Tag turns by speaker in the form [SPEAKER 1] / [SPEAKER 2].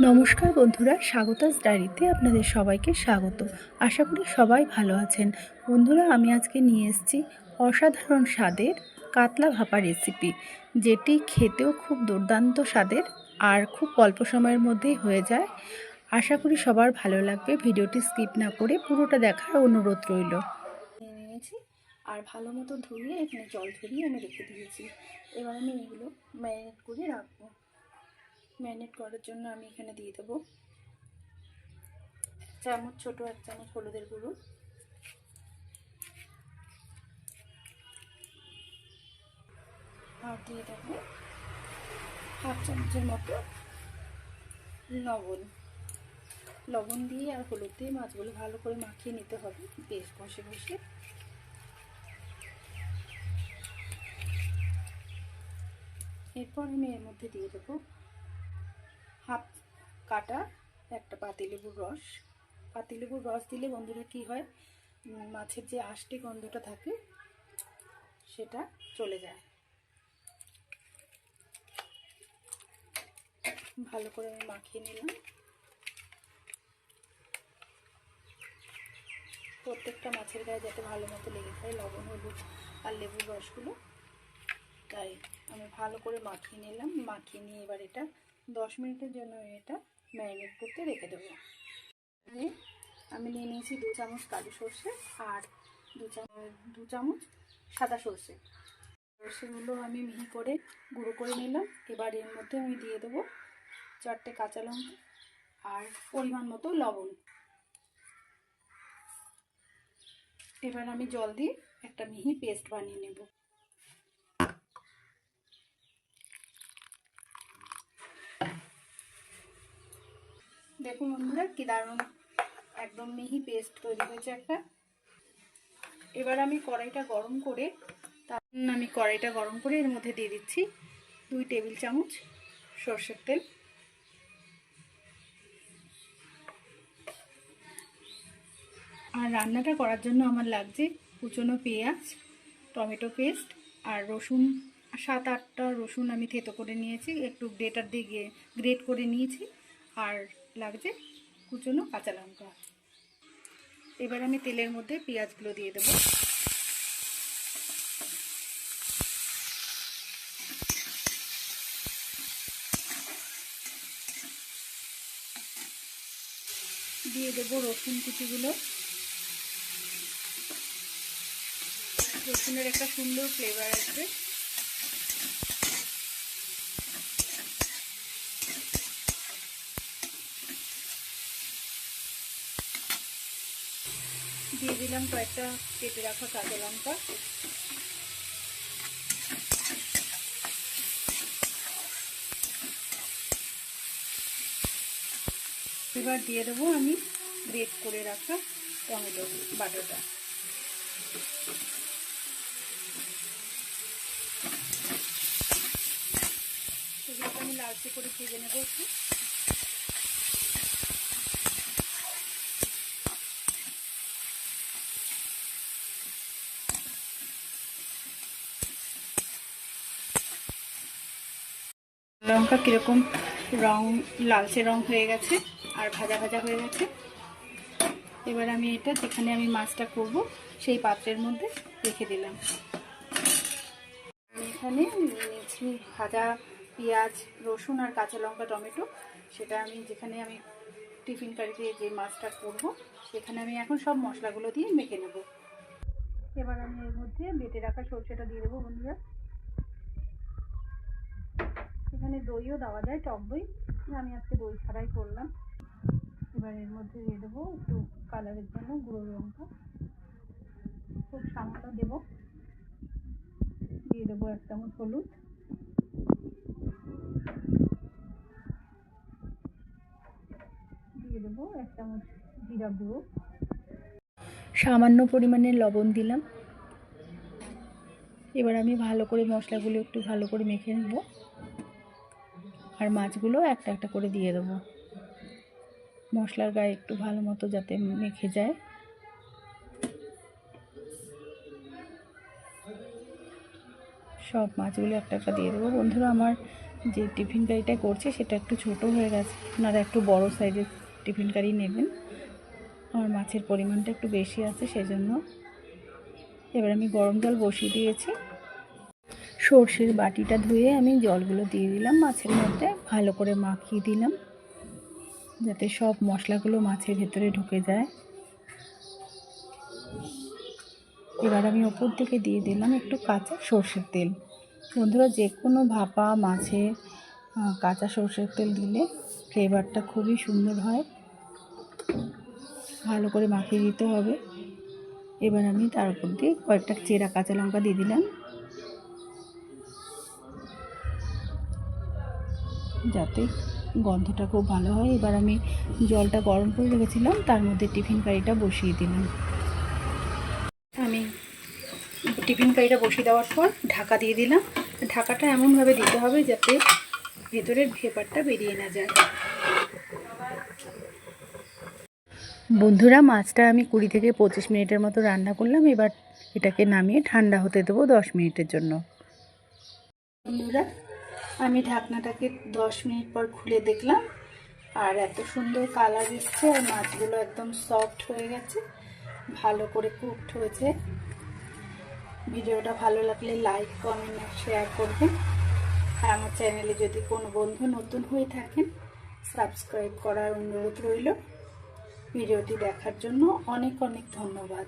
[SPEAKER 1] নমস্কার বন্ধুরা, স্বাগতাস ডায়েরিতে আপনাদের সবাইকে স্বাগত। আশা করি সবাই ভালো আছেন। বন্ধুরা, আমি আজকে নিয়ে এসেছি অসাধারণ স্বাদের কাতলা ভাপা রেসিপি, যেটি খেতেও খুব দুর্দান্ত স্বাদের আর খুব অল্প সময়ের মধ্যেই হয়ে যায়। আশা করি সবার ভালো লাগবে। ভিডিওটি স্কিপ না করে পুরোটা দেখার অনুরোধ রইল। নিয়েছি আর ভালো মতো ধুয়ে এখানে জল ঝরিয়ে আমি রেখে দিয়েছি। এবার আমি এগুলো ম্যারিনেট করে রাখবো। ম্যারিনেট করার জন্য আমি এখানে দিয়ে দেবো চামচ, ছোট 1 চামচ হলুদের গুঁড়ো, আর দিয়ে দেবো 1/2 চামচের মতো লবণ দিয়ে আর হলুদ দিয়ে মাছগুলো ভালো করে মাখিয়ে নিতে হবে বেশ ঘষে ঘষে। এরপর আমি এর মধ্যে দিয়ে দেবো হাফ কাটা একটা পাতিলেবুর রস। পাতিলেবুর রস দিলে বন্ধুরা কি হয়, মাছের যে আষ্টে গন্ধটা থাকে সেটা চলে যায়। ভালো করে আমি মাখিয়ে নিলাম। প্রত্যেকটা মাছের গায়ে যাতে ভালো মতো লেগে যায় লবণ, হলুদ আর লেবুর রসগুলো, তাই আমি ভালো করে মাখিয়ে নিলাম। মাখিয়ে নিয়ে এবার এটা 10 মিনিটের জন্য এটা ম্যারিনেট করতে রেখে দেবো। আমি নিয়ে নিয়েছি 2 চামচ কালো সর্ষে আর 2 চামচ সাদা সর্ষে। সর্ষেগুলো আমি মিহি করে গুঁড়ো করে নিলাম। এবার এর মধ্যে আমি দিয়ে দেবো 4টে কাঁচা লঙ্কা আর পরিমাণ মতো লবণ। এবার আমি জল দিয়ে একটা মিহি পেস্ট বানিয়ে নেব। দেখুন বন্ধুরা, কি দারুণ একদম মিহি পেস্ট তৈরি হয়েছে একটা। এবার আমি কড়াইটা গরম করে এর মধ্যে দিয়ে দিচ্ছি 2 টেবিল চামচ সরষের তেল। আর রান্নাটা করার জন্য আমার লাগছে কুচনো পেঁয়াজ, টমেটো পেস্ট আর রসুন। 7-8টা রসুন আমি থেতো করে নিয়েছি, একটু গ্রেটার দিয়ে গ্রেট করে নিয়েছি। আর লাগছে কুচনো কাঁচা লঙ্কা। এবার আমি তেলের মধ্যে পেঁয়াজগুলো দিয়ে দেবো। দিয়ে দেবো রসুন কুচিগুলো। রসুনের একটা সুন্দর ফ্লেভার আসবে। দিয়ে দিলাম কয়েকটা কেটে রাখা কাঁচা লঙ্কা। এবার দিয়ে দেবো আমি গ্রেট করে রাখা টমেটো বাটাটা। সেগুলোকে আমি লালচে করে ভেজে নেবো একটু। লঙ্কা কীরকম রং, লালচে রং হয়ে গেছে আর ভাজা ভাজা হয়ে গেছে। এবার আমি এটা যেখানে আমি মাছটা করব সেই পাত্রের মধ্যে রেখে দিলাম। আমি এখানে নিয়েছি ভাজা পেঁয়াজ, রসুন আর কাঁচা লঙ্কা, টমেটো। সেটা আমি যেখানে আমি টিফিন কারিতে যে মাছটা করব সেখানে আমি এখন সব মশলাগুলো দিয়ে মেখে নেব। এবার আমি এর মধ্যে বেটে রাখা সরষেটা দিয়ে দেবো বন্ধুরা। এখানে দইও দেওয়া যায়, টক দই, আমি আজকে দই ছাড়াই করলাম। এবার এর মধ্যে দিয়ে দেবো একটু কালারের জন্য গুঁড়ো লঙ্কা, খুব সামান্য দেবো। দিয়ে দেবো 1 চামচ হলুদ, দিয়ে দেবো 1 চামচ জিরা গুঁড়ো, সামান্য পরিমাণে লবণ দিলাম। এবার আমি ভালো করে মশলাগুলো একটু ভালো করে মেখে নেব আর মাছগুলো একটা একটা করে দিয়ে দেবো মশলার গায়ে একটু ভালো মতো যাতে মেখে যায়। সব মাছগুলো একটা একটা দিয়ে দেবো। বন্ধুরা, আমার যে টিফিন কারিটা করছে সেটা একটু ছোট হয়ে গেছে, আপনারা একটু বড় সাইজের টিফিন কারি নেবেন। আমার মাছের পরিমাণটা একটু বেশি আছে সেজন্য। এবার আমি গরম জল বসিয়ে দিয়েছি। সর্ষের বাটিটা ধুয়ে আমি জলগুলো দিয়ে দিলাম মাছের মধ্যে, ভালো করে মাখিয়ে দিলাম যাতে সব মশলাগুলো মাছের ভেতরে ঢুকে যায়। এবার আমি ওপর থেকে দিয়ে দিলাম একটু কাঁচা সর্ষের তেল। বন্ধুরা, যে কোনো ভাপা মাছে কাঁচা সর্ষের তেল দিলে ফ্লেভারটা খুবই সুন্দর হয়। ভালো করে মাখিয়ে দিতে হবে। এবার আমি তার উপর দিয়ে কয়েকটা চেরা কাঁচা লঙ্কা দিয়ে দিলাম যাতে গন্ধটা খুব ভালো হয়। এবার আমি জলটা গরম করে রেখেছিলাম, তার মধ্যে টিফিন কারিটা বসিয়ে দিলাম। আমি টিফিন কারিটা বসিয়ে দেওয়ার পর ঢাকা দিয়ে দিলাম। ঢাকাটা এমনভাবে দিতে হবে যাতে ভেতরের ভেপারটা বেরিয়ে না যায়। বন্ধুরা, মাছটা আমি 20 থেকে 25 মিনিটের মতো রান্না করলাম। এবার এটাকে নামিয়ে ঠান্ডা হতে দেবো 10 মিনিটের জন্য। বন্ধুরা, আমি ঢাকনাটাকে 10 মিনিট পর খুলে দেখলাম, আর এত সুন্দর কালার এসছে, আর মাছগুলো একদম সফট হয়ে গেছে, ভালো করে কুকড হয়েছে। ভিডিওটা ভালো লাগলে লাইক, কমেন্ট আর শেয়ার করবেন। আর আমার চ্যানেলে যদি কোনো বন্ধু নতুন হয়ে থাকেন, সাবস্ক্রাইব করার অনুরোধ রইল। ভিডিওটি দেখার জন্য অনেক অনেক ধন্যবাদ।